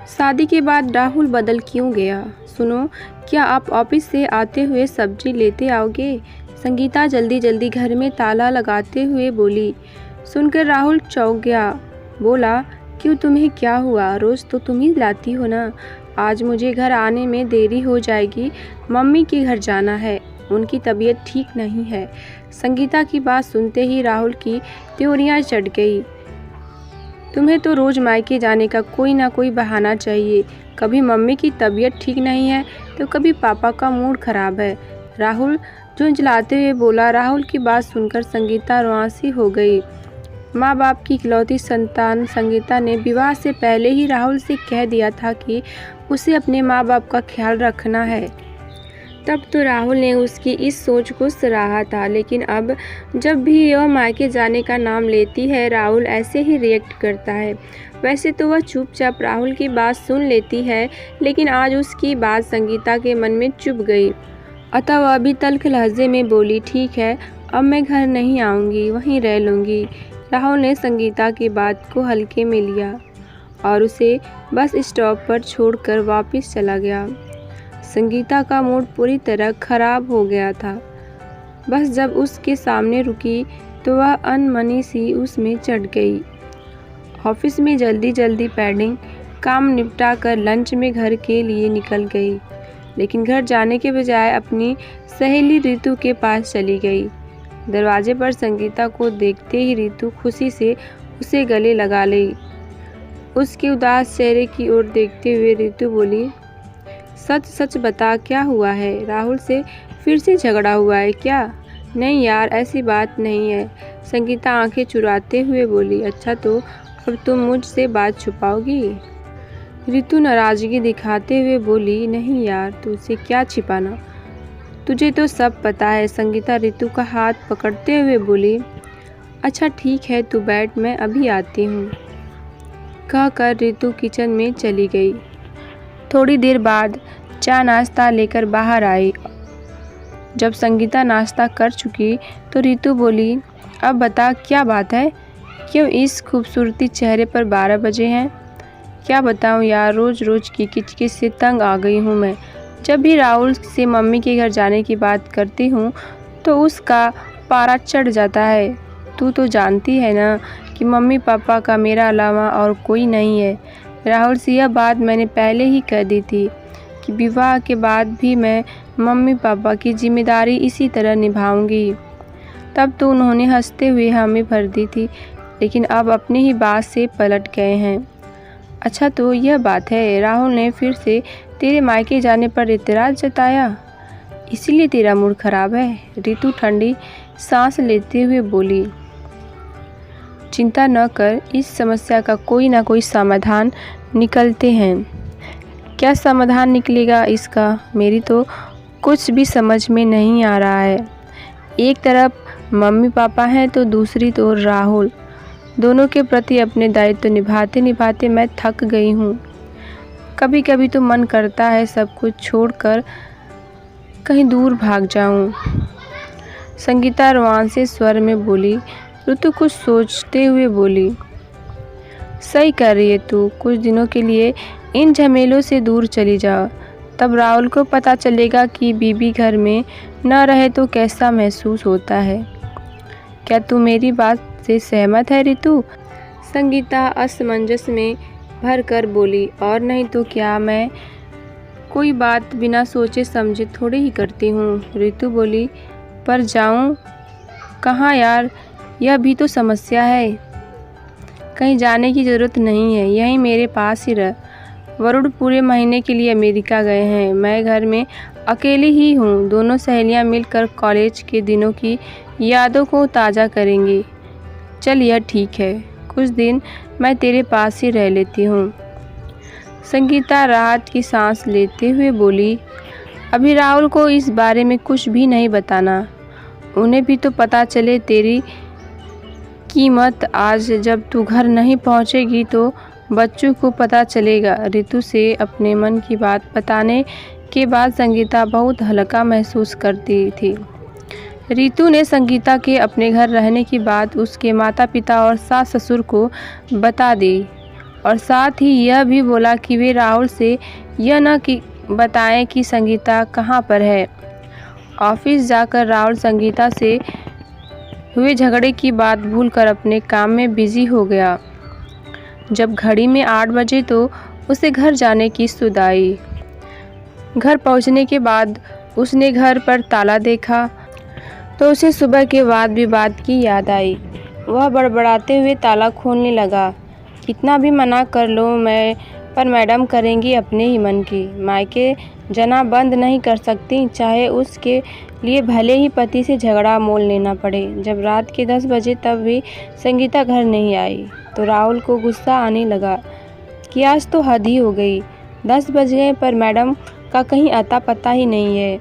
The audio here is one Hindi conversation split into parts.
शादी के बाद राहुल बदल क्यों गया? सुनो, क्या आप ऑफिस से आते हुए सब्जी लेते आओगे? संगीता जल्दी जल्दी घर में ताला लगाते हुए बोली। सुनकर राहुल चौंक गया। बोला, क्यों, तुम्हें क्या हुआ? रोज़ तो तुम ही लाती हो ना। आज मुझे घर आने में देरी हो जाएगी, मम्मी के घर जाना है, उनकी तबीयत ठीक नहीं है। संगीता की बात सुनते ही राहुल की त्योरियां चढ़ गई। तुम्हें तो रोज़ मायके जाने का कोई ना कोई बहाना चाहिए। कभी मम्मी की तबीयत ठीक नहीं है तो कभी पापा का मूड खराब है। राहुल झुंझलाते हुए बोला। राहुल की बात सुनकर संगीता रुआंसी हो गई। माँ बाप की इकलौती संतान संगीता ने विवाह से पहले ही राहुल से कह दिया था कि उसे अपने माँ बाप का ख्याल रखना है। तब तो राहुल ने उसकी इस सोच को सराहा था, लेकिन अब जब भी वह मायके जाने का नाम लेती है राहुल ऐसे ही रिएक्ट करता है। वैसे तो वह चुपचाप राहुल की बात सुन लेती है, लेकिन आज उसकी बात संगीता के मन में चुभ गई। अतः वह भी तल्ख लहजे में बोली, ठीक है, अब मैं घर नहीं आऊँगी, वहीं रह लूँगी। राहुल ने संगीता की बात को हल्के में लिया और उसे बस स्टॉप पर छोड़कर वापस चला गया। संगीता का मूड पूरी तरह खराब हो गया था। बस जब उसके सामने रुकी तो वह अनमनी सी उसमें चढ़ गई। ऑफिस में जल्दी जल्दी पेंडिंग काम निपटा कर लंच में घर के लिए निकल गई, लेकिन घर जाने के बजाय अपनी सहेली रितु के पास चली गई। दरवाजे पर संगीता को देखते ही रितु खुशी से उसे गले लगा ली। उसके उदास चेहरे की ओर देखते हुए रितु बोली, सच सच बता, क्या हुआ है? राहुल से फिर से झगड़ा हुआ है क्या? नहीं यार, ऐसी बात नहीं है। संगीता आंखें चुराते हुए बोली। अच्छा, तो अब तुम मुझसे बात छुपाओगी? रितु नाराजगी दिखाते हुए बोली। नहीं यार, तुझसे क्या छिपाना, तुझे तो सब पता है। संगीता रितु का हाथ पकड़ते हुए बोली। अच्छा ठीक है, तू बैठ, मैं अभी आती हूँ, कहकर रितु किचन में चली गई। थोड़ी देर बाद चाय नाश्ता लेकर बाहर आई। जब संगीता नाश्ता कर चुकी तो रितु बोली, अब बता, क्या बात है? क्यों इस खूबसूरती चेहरे पर 12 बजे हैं? क्या बताऊं यार, रोज़ रोज़ की किचकिच से तंग आ गई हूँ मैं। जब भी राहुल से मम्मी के घर जाने की बात करती हूँ तो उसका पारा चढ़ जाता है। तू तो जानती है ना कि मम्मी पापा का मेरा अलावा और कोई नहीं है। राहुल से यह बात मैंने पहले ही कह दी थी कि विवाह के बाद भी मैं मम्मी पापा की जिम्मेदारी इसी तरह निभाऊंगी। तब तो उन्होंने हंसते हुए हामी भर दी थी, लेकिन अब अपनी ही बात से पलट गए हैं। अच्छा, तो यह बात है, राहुल ने फिर से तेरे मायके जाने पर एतराज़ जताया, इसीलिए तेरा मूड खराब है? रितु ठंडी सांस लेते हुए बोली। चिंता न कर, इस समस्या का कोई ना कोई समाधान निकलते हैं। क्या समाधान निकलेगा इसका? मेरी तो कुछ भी समझ में नहीं आ रहा है। एक तरफ मम्मी पापा हैं तो दूसरी तो राहुल। दोनों के प्रति अपने दायित्व निभाते निभाते मैं थक गई हूँ। कभी कभी तो मन करता है सब कुछ छोड़कर कहीं दूर भाग जाऊँ। संगीता रोमांसी स्वर में बोली। ऋतु कुछ सोचते हुए बोली, सही कर रही है तू, कुछ दिनों के लिए इन झमेलों से दूर चली जाओ, तब राहुल को पता चलेगा कि बीबी घर में न रहे तो कैसा महसूस होता है। क्या तू मेरी बात से सहमत है रितु? संगीता असमंजस में भर कर बोली। और नहीं तो क्या, मैं कोई बात बिना सोचे समझे थोड़ी ही करती हूँ। रितु बोली। पर जाऊँ कहाँ यार, यह भी तो समस्या है। कहीं जाने की ज़रूरत नहीं है, यहीं मेरे पास ही रह। वरुण पूरे महीने के लिए अमेरिका गए हैं, मैं घर में अकेली ही हूँ। दोनों सहेलियाँ मिलकर कॉलेज के दिनों की यादों को ताज़ा करेंगी। चल, यह ठीक है, कुछ दिन मैं तेरे पास ही रह लेती हूँ। संगीता राहत की सांस लेते हुए बोली। अभी राहुल को इस बारे में कुछ भी नहीं बताना, उन्हें भी तो पता चले तेरी कीमत। आज जब तू घर नहीं पहुंचेगी तो बच्चों को पता चलेगा। रितु से अपने मन की बात बताने के बाद संगीता बहुत हल्का महसूस करती थी। रितु ने संगीता के अपने घर रहने की बात उसके माता पिता और सास ससुर को बता दी और साथ ही यह भी बोला कि वे राहुल से यह न कि बताएं कि संगीता कहाँ पर है। ऑफिस जाकर राहुल संगीता से हुए झगड़े की बात भूलकर अपने काम में बिजी हो गया। जब घड़ी में 8 बजे तो उसे घर जाने की सुध आई। घर पहुंचने के बाद उसने घर पर ताला देखा तो उसे सुबह के वाद विवाद की याद आई। वह बड़बड़ाते हुए ताला खोलने लगा। कितना भी मना कर लो पर मैडम करेंगी अपने ही मन की। मायके जना बंद नहीं कर सकती, चाहे उसके लिए भले ही पति से झगड़ा मोल लेना पड़े। जब रात के 10 बजे तब भी संगीता घर नहीं आई तो राहुल को गुस्सा आने लगा कि आज तो हद ही हो गई। 10 बज गए पर मैडम का कहीं अता पता ही नहीं है।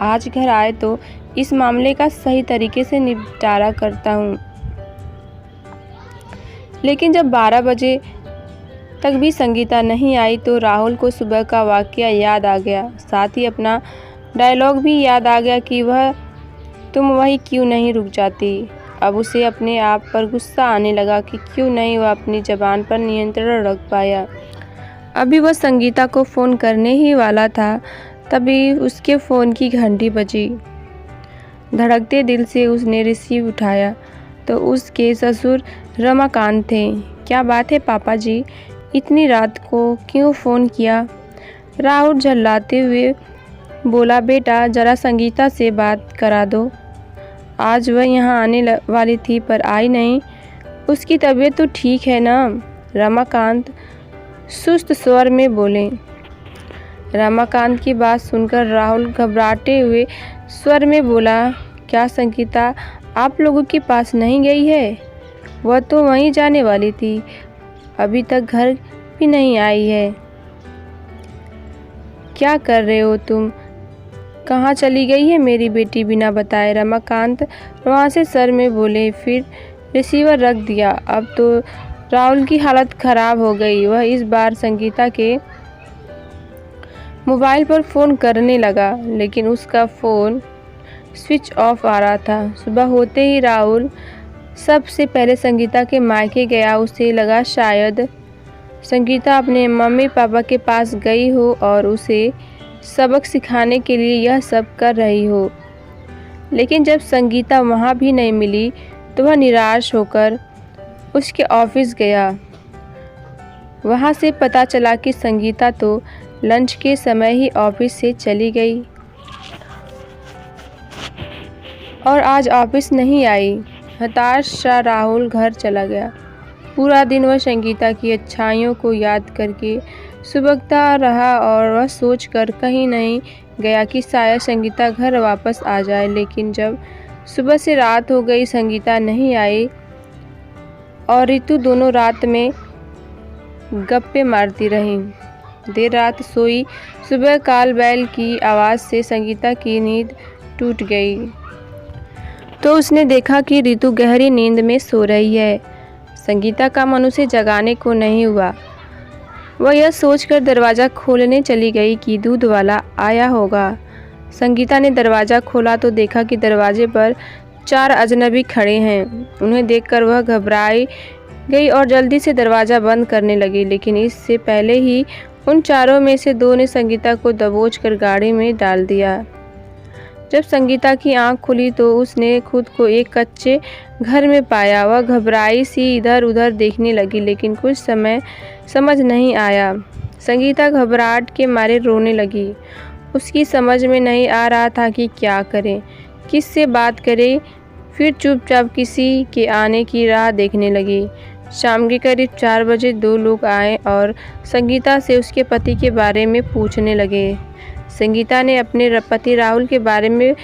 आज घर आए तो इस मामले का सही तरीके से निपटारा करता हूँ। लेकिन जब 12 बजे तक भी संगीता नहीं आई तो राहुल को सुबह का वाकया याद आ गया। साथ ही अपना डायलॉग भी याद आ गया कि तुम वही क्यों नहीं रुक जाती। अब उसे अपने आप पर गुस्सा आने लगा कि क्यों नहीं वह अपनी ज़बान पर नियंत्रण रख पाया। अभी वह संगीता को फ़ोन करने ही वाला था, तभी उसके फ़ोन की घंटी बजी। धड़कते दिल से उसने रिसीव उठाया तो उसके ससुर रमाकांत थे। क्या बात है पापा जी, इतनी रात को क्यों फ़ोन किया? राहुल झल्लाते हुए बोला, बेटा ज़रा संगीता से बात करा दो। आज वह यहाँ आने वाली थी पर आई नहीं। उसकी तबीयत तो ठीक है ना? रमाकांत सुस्त स्वर में बोले। रमाकांत की बात सुनकर राहुल घबराते हुए स्वर में बोला, क्या संगीता आप लोगों के पास नहीं गई है? वह तो वहीं जाने वाली थी, अभी तक घर भी नहीं आई है। क्या कर रहे हो तुम? कहाँ चली गई है मेरी बेटी बिना बताए? रमाकांत वहाँ से सर में बोले, फिर रिसीवर रख दिया। अब तो राहुल की हालत खराब हो गई। वह इस बार संगीता के मोबाइल पर फ़ोन करने लगा, लेकिन उसका फ़ोन स्विच ऑफ आ रहा था। सुबह होते ही राहुल सबसे पहले संगीता के मायके गया। उसे लगा शायद संगीता अपने मम्मी पापा के पास गई हो और उसे सबक सिखाने के लिए यह सब कर रही हो। लेकिन जब संगीता वहाँ भी नहीं मिली तो वह निराश होकर उसके ऑफिस गया। वहाँ से पता चला कि संगीता तो लंच के समय ही ऑफिस से चली गई और आज ऑफिस नहीं आई। हताश सा राहुल घर चला गया। पूरा दिन वह संगीता की अच्छाइयों को याद करके सुबकता रहा और वह सोचकर कहीं नहीं गया कि शायद संगीता घर वापस आ जाए। लेकिन जब सुबह से रात हो गई, संगीता नहीं आई और रितु दोनों रात में गप्पे मारती रहीं। देर रात सोई। सुबह काल बैल की आवाज़ से संगीता की नींद टूट गई तो उसने देखा कि रितु गहरी नींद में सो रही है। संगीता का मन उसे जगाने को नहीं हुआ। वह यह सोचकर दरवाज़ा खोलने चली गई कि दूध वाला आया होगा। संगीता ने दरवाज़ा खोला तो देखा कि दरवाजे पर 4 अजनबी खड़े हैं। उन्हें देखकर वह घबराई गई और जल्दी से दरवाज़ा बंद करने लगी, लेकिन इससे पहले ही उन चारों में से 2 ने संगीता को दबोचकर गाड़ी में डाल दिया। जब संगीता की आंख खुली तो उसने खुद को एक कच्चे घर में पाया। वह घबराई सी इधर उधर देखने लगी, लेकिन कुछ समय समझ नहीं आया। संगीता घबराहट के मारे रोने लगी। उसकी समझ में नहीं आ रहा था कि क्या करे, किससे बात करे। फिर चुपचाप किसी के आने की राह देखने लगी। शाम के करीब 4 बजे 2 लोग आए और संगीता से उसके पति के बारे में पूछने लगे। संगीता ने अपने पति राहुल के बारे में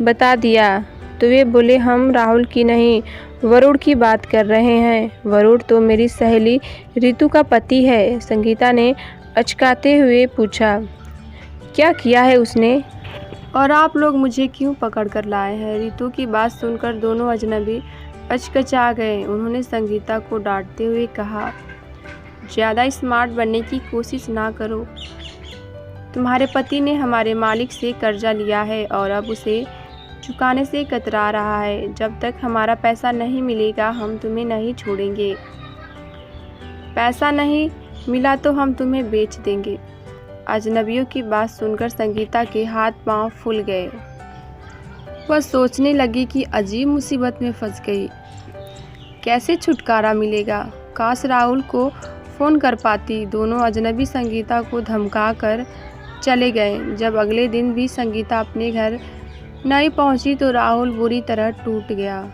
बता दिया तो वे बोले, हम राहुल की नहीं वरुण की बात कर रहे हैं। वरुण तो मेरी सहेली रितु का पति है। संगीता ने अचकाते हुए पूछा, क्या किया है उसने और आप लोग मुझे क्यों पकड़ कर लाए हैं? रितु की बात सुनकर दोनों अजनबी अचकचा गए। उन्होंने संगीता को डांटते हुए कहा, ज़्यादा स्मार्ट बनने की कोशिश ना करो। तुम्हारे पति ने हमारे मालिक से कर्जा लिया है और अब उसे चुकाने से कतरा रहा है। जब तक हमारा पैसा नहीं मिलेगा हम तुम्हें नहीं छोड़ेंगे। पैसा नहीं मिला तो हम तुम्हें बेच देंगे। अजनबियों की बात सुनकर संगीता के हाथ पांव फूल गए। वह सोचने लगी कि अजीब मुसीबत में फंस गई। कैसे छुटकारा मिलेगा? काश राहुल को फ़ोन कर पाती। दोनों अजनबी संगीता को धमका कर चले गए। जब अगले दिन भी संगीता अपने घर नहीं पहुंची तो राहुल बुरी तरह टूट गया।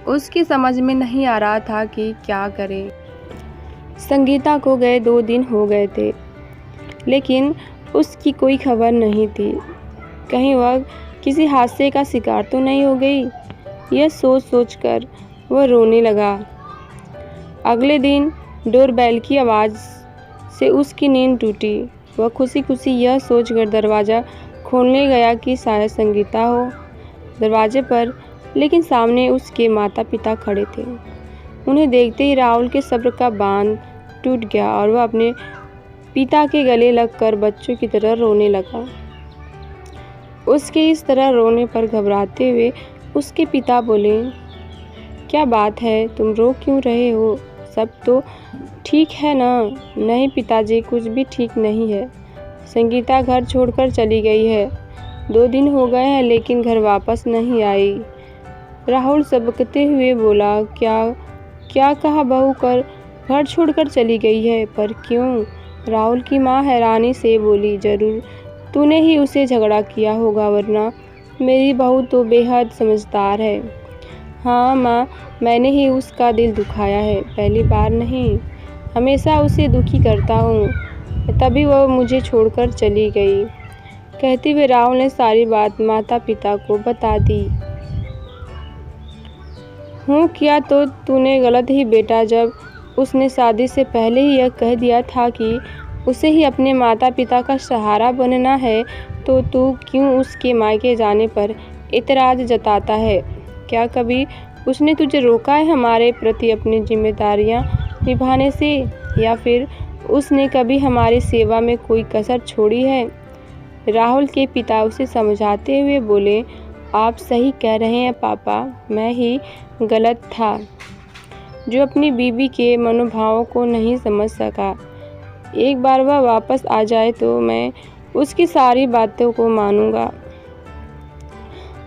उसकी समझ में नहीं आ रहा था कि क्या करे। संगीता को गए 2 दिन हो गए थे, लेकिन उसकी कोई खबर नहीं थी। कहीं वह किसी हादसे का शिकार तो नहीं हो गई? यह सोच कर वह रोने लगा। अगले दिन डोरबेल की आवाज़ से उसकी नींद टूटी। वह खुशी यह सोचकर दरवाज़ा खोलने गया कि शायद संगीता हो दरवाजे पर, लेकिन सामने उसके माता पिता खड़े थे। उन्हें देखते ही राहुल के सब्र का बांध टूट गया और वह अपने पिता के गले लगकर बच्चों की तरह रोने लगा। उसके इस तरह रोने पर घबराते हुए उसके पिता बोले, क्या बात है, तुम रो क्यों रहे हो? सब तो ठीक है ना? नहीं पिताजी, कुछ भी ठीक नहीं है। संगीता घर छोड़कर चली गई है। 2 दिन हो गए हैं लेकिन घर वापस नहीं आई। राहुल सबकते हुए बोला, क्या कहा बहू कर घर छोड़कर चली गई है? पर क्यों? राहुल की माँ हैरानी से बोली, जरूर तूने ही उसे झगड़ा किया होगा, वरना मेरी बहू तो बेहद समझदार है। हाँ माँ, मैंने ही उसका दिल दुखाया है, पहली बार नहीं, हमेशा उसे दुखी करता हूँ, तभी वह मुझे छोड़कर चली गई। कहते हुए राहुल ने सारी बात माता पिता को बता दी। हूँ किया तो तूने गलत ही बेटा, जब उसने शादी से पहले ही यह कह दिया था कि उसे ही अपने माता पिता का सहारा बनना है, तो तू क्यों उसके मायके जाने पर इतराज़ जताता है? क्या कभी उसने तुझे रोका है हमारे प्रति अपनी जिम्मेदारियां निभाने से, या फिर उसने कभी हमारी सेवा में कोई कसर छोड़ी है? राहुल के पिता उसे समझाते हुए बोले, आप सही कह रहे हैं पापा, मैं ही गलत था जो अपनी बीवी के मनोभावों को नहीं समझ सका। एक बार वह वापस आ जाए तो मैं उसकी सारी बातों को मानूंगा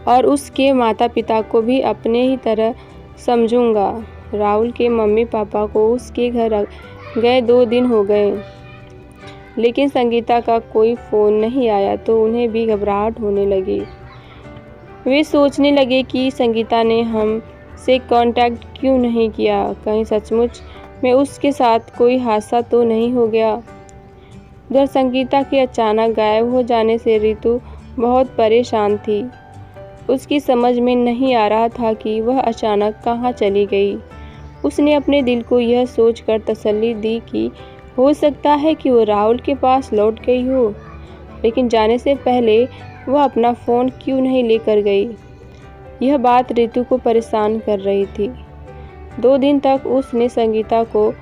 और उसके माता पिता को भी अपने ही तरह समझूंगा। राहुल के मम्मी पापा को उसके घर गए 2 दिन हो गए, लेकिन संगीता का कोई फ़ोन नहीं आया तो उन्हें भी घबराहट होने लगी। वे सोचने लगे कि संगीता ने हमसे कांटेक्ट क्यों नहीं किया, कहीं सचमुच में उसके साथ कोई हादसा तो नहीं हो गया। उधर संगीता के अचानक गायब हो जाने से रितु बहुत परेशान थी। उसकी समझ में नहीं आ रहा था कि वह अचानक कहाँ चली गई। उसने अपने दिल को यह सोचकर तसल्ली दी कि हो सकता है कि वो राहुल के पास लौट गई हो, लेकिन जाने से पहले वह अपना फ़ोन क्यों नहीं लेकर गई। यह बात रितु को परेशान कर रही थी। 2 दिन तक उसने संगीता को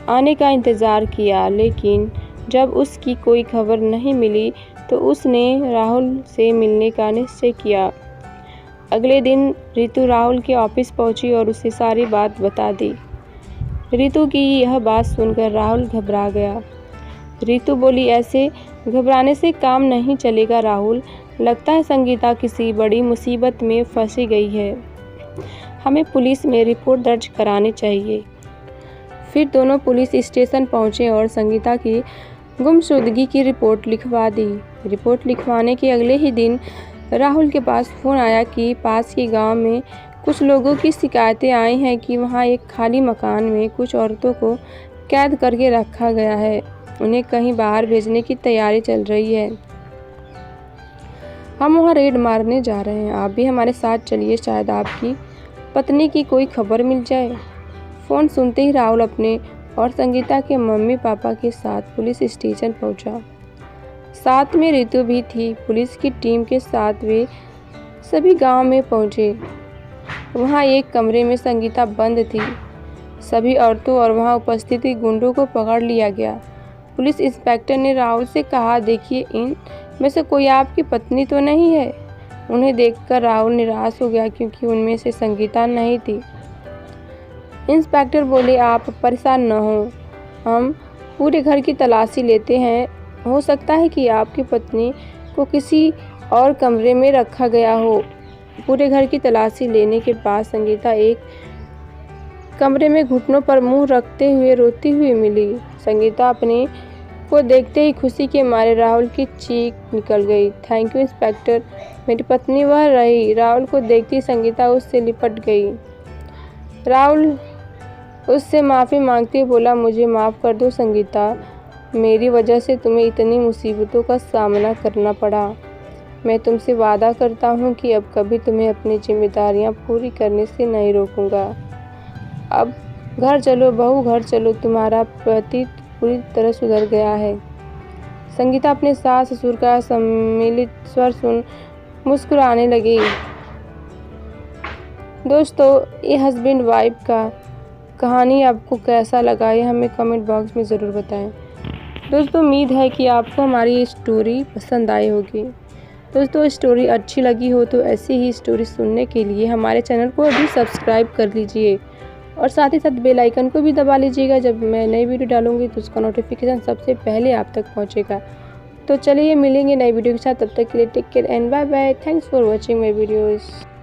आने का इंतज़ार किया, लेकिन जब उसकी कोई खबर नहीं मिली तो उसने राहुल से मिलने का निश्चय किया। अगले दिन रितु राहुल के ऑफिस पहुंची और उसे सारी बात बता दी। रितु की यह बात सुनकर राहुल घबरा गया। रितु बोली, ऐसे घबराने से काम नहीं चलेगा राहुल, लगता है संगीता किसी बड़ी मुसीबत में फंसी गई है, हमें पुलिस में रिपोर्ट दर्ज करानी चाहिए। फिर दोनों पुलिस स्टेशन पहुंचे और संगीता की गुमशुदगी की रिपोर्ट लिखवा दी। रिपोर्ट लिखवाने के अगले ही दिन राहुल के पास फ़ोन आया कि पास के गांव में कुछ लोगों की शिकायतें आई हैं कि वहां एक खाली मकान में कुछ औरतों को कैद करके रखा गया है। उन्हें कहीं बाहर भेजने की तैयारी चल रही है। हम वहां रेड मारने जा रहे हैं, आप भी हमारे साथ चलिए, शायद आपकी पत्नी की कोई खबर मिल जाए। फ़ोन सुनते ही राहुल अपने और संगीता के मम्मी पापा के साथ पुलिस स्टेशन पहुंचा। साथ में रितु भी थी। पुलिस की टीम के साथ वे सभी गांव में पहुंचे। वहां एक कमरे में संगीता बंद थी। सभी औरतों और वहां उपस्थित गुंडों को पकड़ लिया गया। पुलिस इंस्पेक्टर ने राहुल से कहा, देखिए, इन में से कोई आपकी पत्नी तो नहीं है? उन्हें देखकर राहुल निराश हो गया क्योंकि उनमें से संगीता नहीं थी। इंस्पेक्टर बोले, आप परेशान न हो, हम पूरे घर की तलाशी लेते हैं। हो सकता है कि आपकी पत्नी को किसी और कमरे में रखा गया हो। पूरे घर की तलाशी लेने के बाद संगीता एक कमरे में घुटनों पर मुंह रखते हुए रोती हुई मिली। संगीता अपने को देखते ही खुशी के मारे राहुल की चीख निकल गई। थैंक यू इंस्पेक्टर, मेरी पत्नी वह रही। राहुल को देखती संगीता उससे लिपट गई। राहुल उससे माफ़ी मांगते हुए बोला, मुझे माफ़ कर दो संगीता, मेरी वजह से तुम्हें इतनी मुसीबतों का सामना करना पड़ा। मैं तुमसे वादा करता हूँ कि अब कभी तुम्हें अपनी जिम्मेदारियाँ पूरी करने से नहीं रोकूंगा। अब घर चलो बहू, घर चलो, तुम्हारा पति पूरी तरह सुधर गया है। संगीता अपने सास ससुर का सम्मिलित स्वर सुन मुस्कुराने लगी। दोस्तों, ये हस्बैंड वाइफ का कहानी आपको कैसा लगा ये हमें कमेंट बॉक्स में ज़रूर बताएं। दोस्तों, उम्मीद है कि आपको हमारी ये स्टोरी पसंद आई होगी। दोस्तों, स्टोरी अच्छी लगी हो तो ऐसी ही स्टोरी सुनने के लिए हमारे चैनल को अभी सब्सक्राइब कर लीजिए और साथ ही साथ बेल आइकन को भी दबा लीजिएगा। जब मैं नई वीडियो डालूंगी तो उसका नोटिफिकेशन सबसे पहले आप तक पहुंचेगा। तो चलिए मिलेंगे नई वीडियो के साथ, तब तक के लिए take care and bye bye. Thanks for watching my videos.